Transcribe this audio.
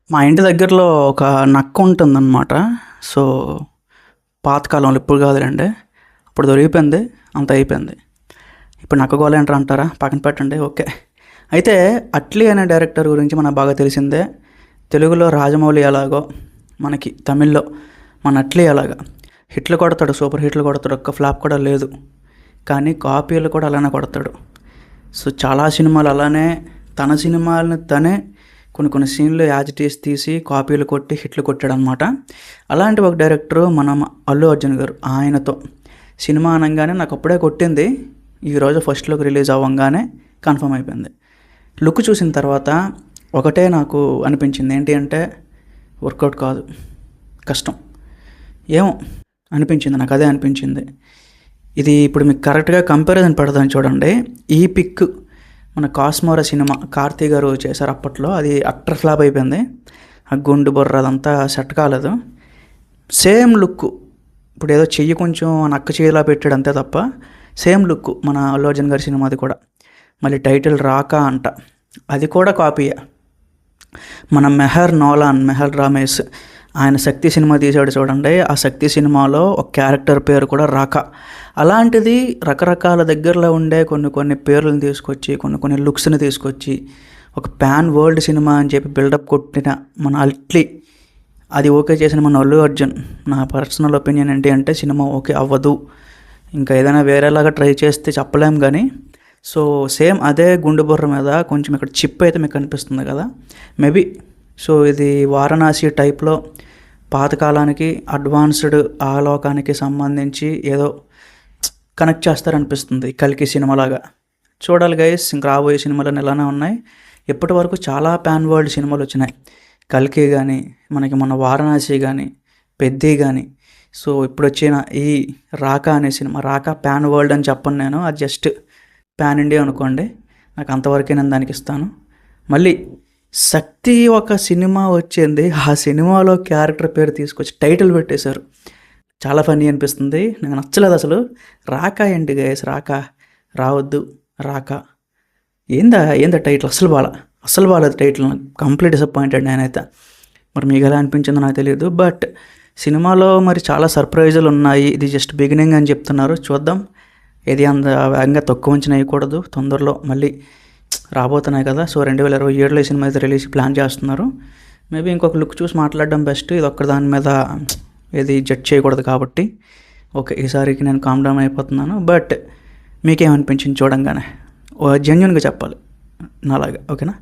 మా ఇంటి దగ్గరలో ఒక నక్క ఉంటుందన్నమాట. సో, పాతకాలంలో ఇప్పుడు కాదులెండి. అప్పుడు దొరికిపోయింది. అంతా అయిపోయింది. ఇప్పుడు నక్క గోల ఏంట్రా అంటారా? పక్కన పెట్టండి. ఓకే. అయితే 'అట్లీ' అనే డైరెక్టర్ గురించి మనకు బాగా తెలిసిందే. తెలుగులో రాజమౌళి ఎలాగో, మనకి తమిళ్లో మన 'అట్లీ' అలాగా హిట్లు కొడతాడు. సూపర్ హిట్లు కొడతాడు. ఒక్క ఫ్లాప్ కూడా లేదు. కానీ కాపీలు కూడా అలానే కొడతాడు. సో, చాలా సినిమాలు అలానే తన సినిమాలను తనే కొన్ని సీన్లు యాజ్ ఇట్ ఈస్ తీసి కాపీలు కొట్టి హిట్లు కొట్టాడనమాట. అలాంటి ఒక డైరెక్టరు మన అల్లు అర్జున్ గారు. ఆయనతో సినిమా అనగానే నాకు అప్పుడే కొట్టింది. ఈరోజు ఫస్ట్ లుక్ రిలీజ్ అవ్వగానే కన్ఫర్మ్ అయిపోయింది. లుక్ చూసిన తర్వాత ఒకటే నాకు అనిపించింది. ఏంటి అంటే వర్కౌట్ కాదు, కష్టం, ఏమో అనిపించింది. నాకు అదే అనిపించింది. ఇది ఇప్పుడు మీకు కరెక్ట్గా కంపారిజన్ పెడదాం చూడండి. ఈ పిక్ మన 'కాస్మోరా' సినిమా కార్తీ గారు చేశారు అప్పట్లో. అది అట్టర్ ఫ్లాప్ అయిపోయింది. ఆ గుండు బొర్ర అదంతా సెట్ కాలేదు. సేమ్ లుక్ ఇప్పుడు ఏదో చెయ్యి కొంచెం నక్క చెయ్యిలా పెట్టాడు అంతే తప్ప సేమ్ లుక్ మన అల్లు అర్జున్ గారి సినిమాది కూడా. మళ్ళీ టైటిల్ 'రాకా' అంట, అది కూడా కాపీయే. మన మెహర్ రమేష్ ఆయన 'శక్తి' సినిమా తీశాడు చూడండి. ఆ 'శక్తి' సినిమాలో ఒక క్యారెక్టర్ పేరు కూడా 'రాకా'. అలాంటిది రకరకాల దగ్గరలో ఉండే కొన్ని పేర్లను తీసుకొచ్చి కొన్ని లుక్స్ని తీసుకొచ్చి ఒక పాన్ వరల్డ్ సినిమా అని చెప్పి బిల్డప్ కొట్టిన మన 'అట్లీ' అది ఓకే చేసిన మన అల్లు అర్జున్. నా పర్సనల్ ఒపీనియన్ ఏంటి అంటే సినిమా ఓకే అవ్వదు, ఇంకా ఏదైనా వేరేలాగా ట్రై చేస్తే చెప్పలేం. కానీ సో సేమ్ అదే గుండు బుర్ర మీద కొంచెం ఇక్కడ చిప్ అయితే మీకు కనిపిస్తుంది కదా, మేబీ. సో ఇది వారణాసి టైప్లో పాతకాలానికి అడ్వాన్స్డ్ ఆలోకానికి సంబంధించి ఏదో కనెక్ట్ చేస్తారనిపిస్తుంది. 'కల్కి' సినిమాలాగా చూడాలి గైస్. ఇంక రాబోయే సినిమాలు ఇలానే ఉన్నాయి. ఇప్పటి వరకు చాలా పాన్ వరల్డ్ సినిమాలు వచ్చినాయి. 'కల్కి' కానీ, మనకి మన 'వారణాసి' కానీ, 'పెద్ది' కానీ. సో ఇప్పుడు వచ్చిన ఈ 'రాకా' అనే సినిమా, 'రాకా' పాన్ వరల్డ్ అని చెప్పను నేను, అది జస్ట్ పాన్ ఇండియా అనుకోండి. నాకు అంతవరకే నేను దానికి ఇస్తాను. మళ్ళీ 'శక్తి' ఒక సినిమా వచ్చింది. ఆ సినిమాలో క్యారెక్టర్ పేరు తీసుకొచ్చి టైటిల్ పెట్టేశారు. చాలా ఫన్నీ అనిపిస్తుంది. నాకు నచ్చలేదు అసలు. 'రాకా' ఏంటి గైస్? 'రాకా' రావద్దు, 'రాకా' ఏందా టైటిల్? అస్సలు బాగాలేదు టైటిల్. నాకు కంప్లీట్ డిసప్పాయింటెడ్ నేనైతే. మరి మీకు ఎలా అనిపించిందో నాకు తెలియదు. బట్ సినిమాలో మరి చాలా సర్ప్రైజులు ఉన్నాయి. ఇది జస్ట్ బిగినింగ్ అని చెప్తున్నారు. చూద్దాం. ఏది అంత వేగంగా తక్కువ అంచనా వేయకూడదు. తొందరలో మళ్ళీ రాబోతున్నాయి కదా. సో 2027లో ఈ సినిమా అయితే రిలీజ్ ప్లాన్ చేస్తున్నారు. మేబీ ఇంకొక లుక్ చూసి మాట్లాడడం బెస్ట్. ఇది ఒక్క దాని మీద ఏది జడ్జ్ చేయకూడదు కాబట్టి ఓకే, ఈసారికి నేను కామ్ డౌన్ అయిపోతున్నాను. బట్ మీకేమనిపించింది చూడంగానే? జెన్యున్గా చెప్పాలి నాలాగా, ఓకేనా?